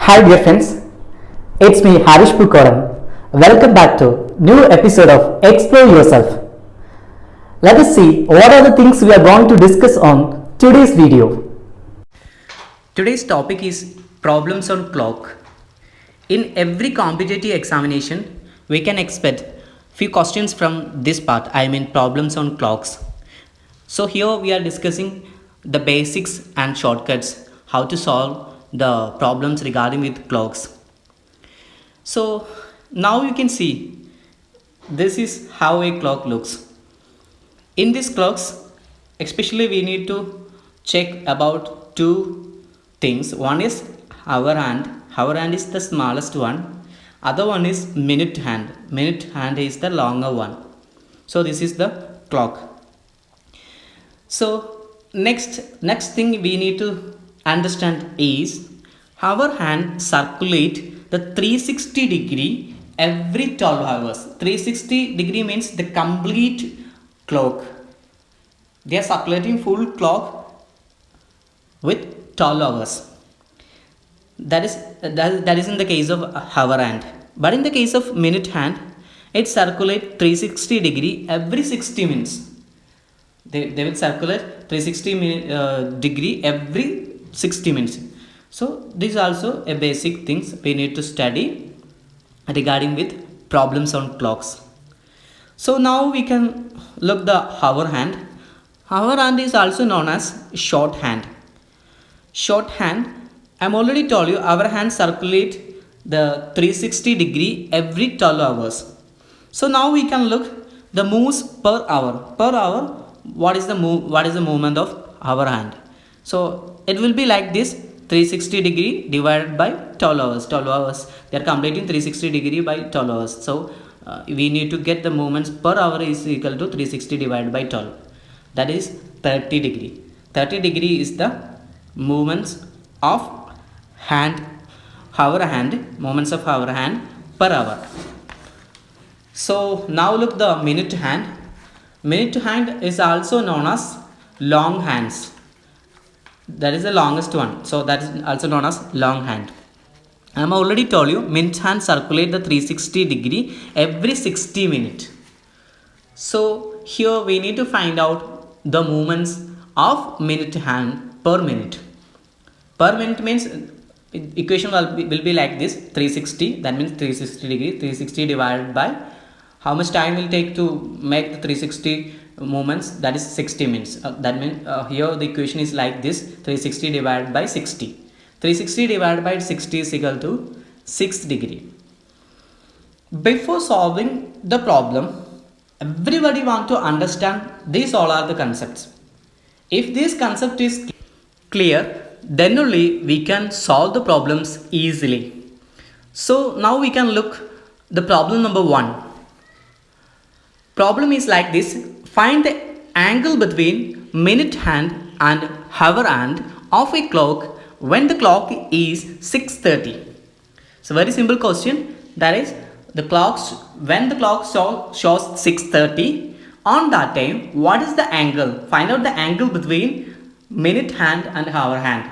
Hi dear friends, it's me Harish Pukoran. Welcome back to new episode of Explore Yourself. Let us see what are the things we are going to discuss on today's video. Today's topic is problems on clock. In every competitive examination, we can expect few questions from this part, I mean problems on clocks. So here we are discussing the basics and shortcuts, how to solve the problems regarding with clocks. So now you can see this is how a clock looks. In these clocks, especially we need to check about two things. One is hour hand. Hour hand is the smallest one. Other one is minute hand. Minute hand is the longer one. So this is the clock. So next thing we need to understand is our hand circulate the 360 degree every 12 hours. 360 degree means the complete clock. They are circulating full clock with 12 hours. That is in the case of hour hand. But in the case of minute hand, it circulates 360 degree every 60 minutes. They will circulate 360 degree every 60 minutes. So this is also a basic things we need to study regarding with problems on clocks. So now we can look the hour hand. Hour hand is also known as short hand. Short hand, I'm already told you our hand circulate the 360 degree every 12 hours. So now we can look the moves per hour. Per hour, what is the movement of our hand? So it will be like this: 360 degree divided by 12 hours. 12 hours, they are completing 360 degree by 12 hours. So we need to get the movements per hour is equal to 360 divided by 12. That is 30 degree. 30 degree is the movements of hand, our hand, movements of our hand per hour. So now look the minute hand. Minute hand is also known as long hands. That is the longest one. So that is also known as long hand. I am already told you minute hand circulate the 360 degree every 60 minutes. So here we need to find out the movements of minute hand per minute. Per minute means equation will be like this: 360, that means 360 degree. 360 divided by how much time will take to make the 360 movements, that is 60 minutes. That means here the equation is like this: 360 divided by 60. 360 divided by 60 is equal to 6 degree. Before solving the problem, everybody want to understand these all are the concepts. If this concept is clear, then only we can solve the problems easily. So now we can look the problem number 1. Problem is like this: find the angle between minute hand and hour hand of a clock when the clock is 6:30. So very simple question, that is when the clock shows 6:30, on that time what is the angle? Find out the angle between minute hand and hour hand.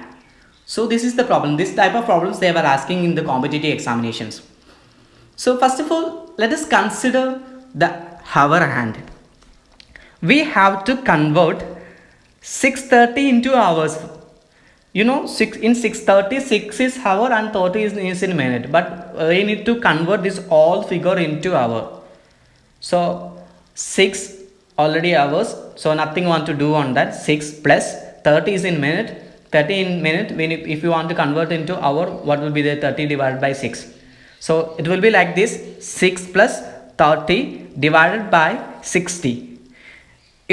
So this is the problem. This type of problems they were asking in the competitive examinations. So first of all, let us consider the hour hand. We have to convert 6:30 into hours. You know, in 6:30, 6 is hour and 30 is in minute. But we need to convert this all figure into hour. So 6 already hours. So nothing want to do on that. 6 plus 30 is in minute. 30 in minute. If you want to convert into hour, what will be the 30 divided by 6? So it will be like this: 6 plus 30 divided by 60.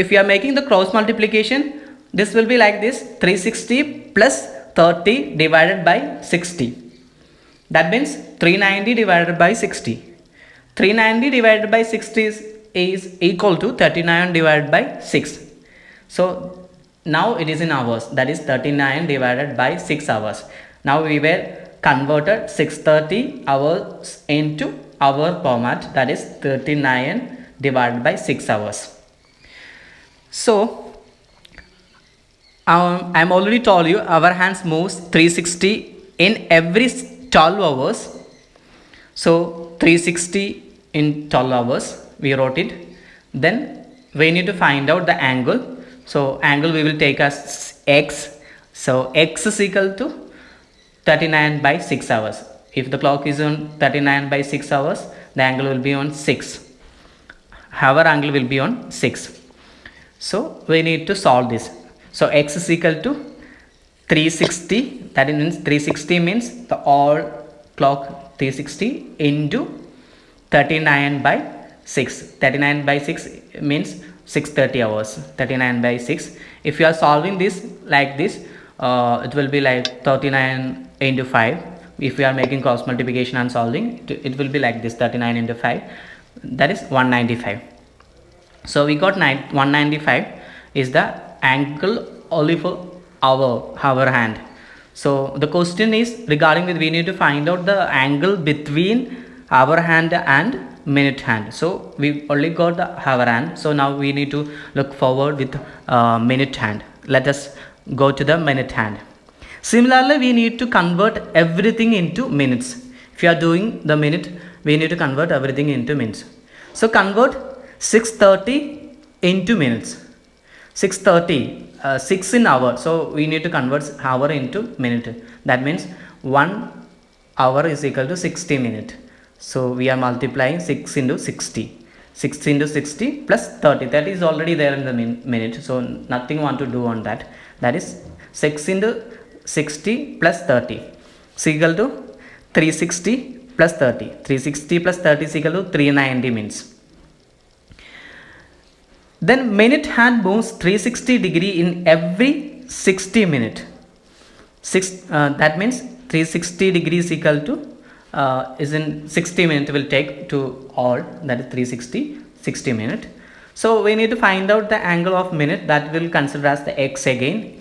If you are making the cross multiplication, this will be like this: 360 plus 30 divided by 60. That means 390 divided by 60. 390 divided by 60 is equal to 39 divided by 6. So now it is in hours, that is 39 divided by 6 hours. Now we were converted 630 hours into hour format, that is 39 divided by 6 hours. So I'm already told you our hands moves 360 in every 12 hours. So 360 in 12 hours we wrote it. Then we need to find out the angle. So angle we will take as x. So x is equal to 39 by 6 hours. If the clock is on 39 by 6 hours, the angle will be on 6. Hour angle will be on 6. So we need to solve this. So x is equal to 360. That means 360 means the all clock 360 into 39 by 6. 39 by 6 means 630 hours. 39 by 6. If you are solving this like this, it will be like 39 into 5. If we are making cross multiplication and solving, it will be like this: 39 into 5, that is 195. So we got 195 is the angle only for our hand. So the question is regarding with, we need to find out the angle between hour hand and minute hand. So we only got the hour hand. So now we need to look forward with minute hand. Let us go to the minute hand. Similarly, we need to convert everything into minutes. If you are doing the minute, we need to convert everything into minutes. So convert 630 into minutes. 630, 6 in hour. So we need to convert hour into minute. That means 1 hour is equal to 60 minutes. So we are multiplying 6 into 60. 6 into 60 plus 30. That is already there in the minute. So nothing want to do on that. That is 6 into 60 plus 30 is equal to 360 plus 30. 360 plus 30 is equal to 390 minutes. Then minute hand moves 360 degree in every 60 minute. That means 360 degrees equal to is in 60 minutes will take to all, that is 360 60 minute. So we need to find out the angle of minute, that will consider as the x again.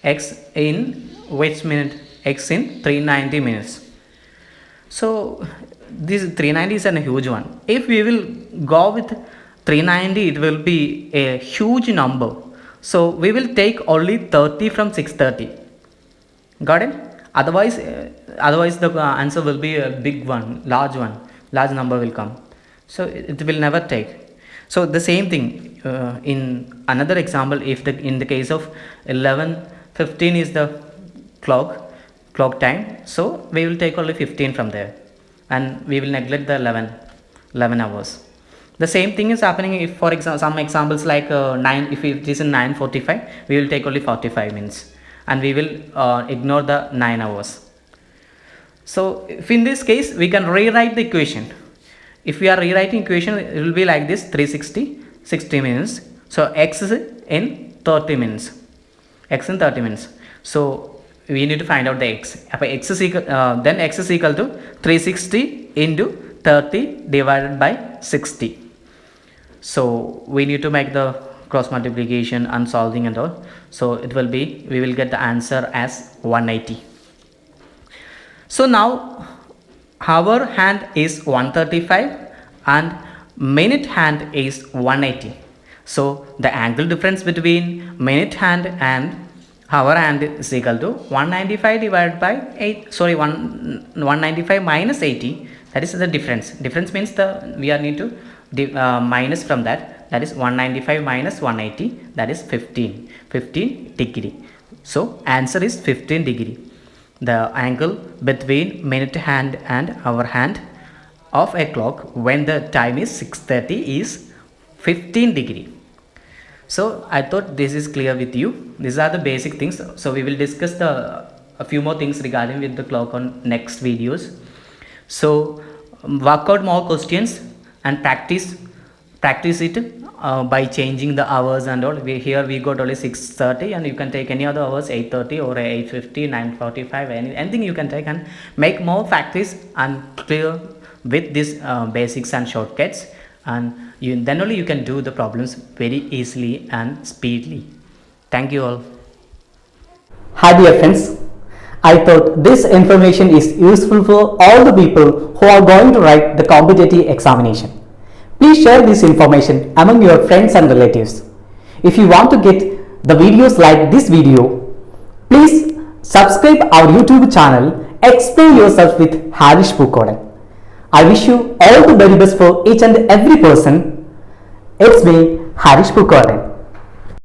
X in which minute? X in 390 minutes. So this 390 is a huge one. If we will go with 390, it will be a huge number. So we will take only 30 from 630. Got it? Otherwise the answer will be a big one, large number will come. So it will never take. So the same thing in another example, if in the case of 11:15 is the clock time, so we will take only 15 from there, and we will neglect the 11 hours. The same thing is happening if, for example, some examples like 9, if it is in 9:45, we will take only 45 minutes, and we will ignore the 9 hours. So if in this case we can rewrite the equation. If we are rewriting equation, it will be like this: 360 60 minutes. So x is in 30 minutes. X in 30 minutes. So we need to find out the x. X is equal, then x is equal to 360 into 30 divided by 60. So we need to make the cross multiplication and solving and all. So it will be, we will get the answer as 180. So now hour hand is 135 and minute hand is 180. So the angle difference between minute hand and hour hand is equal to 195 divided by 195 minus 80. That is the difference. Difference means we are need to minus from that. That is 195 minus 180. That is 15 degree. So answer is 15 degree. The angle between minute hand and hour hand of a clock when the time is 6:30 is 15 degree. So I thought this is clear with you. These are the basic things. So we will discuss a few more things regarding with the clock on next videos. So work out more questions and practice it by changing the hours and all. Here we got only 6:30, and you can take any other hours, 8:30 or 8:50, 9:45, anything you can take, and make more practice and clear with these basics and shortcuts, and then only you can do the problems very easily and speedily. Thank you all. Hi dear friends, I thought this information is useful for all the people who are going to write the competitive examination. Please share this information among your friends and relatives. If you want to get the videos like this video, please subscribe our YouTube channel explore yourself with Harish Pukodan. I wish you all the very best for each and every person. It's me, Harish Pukodan.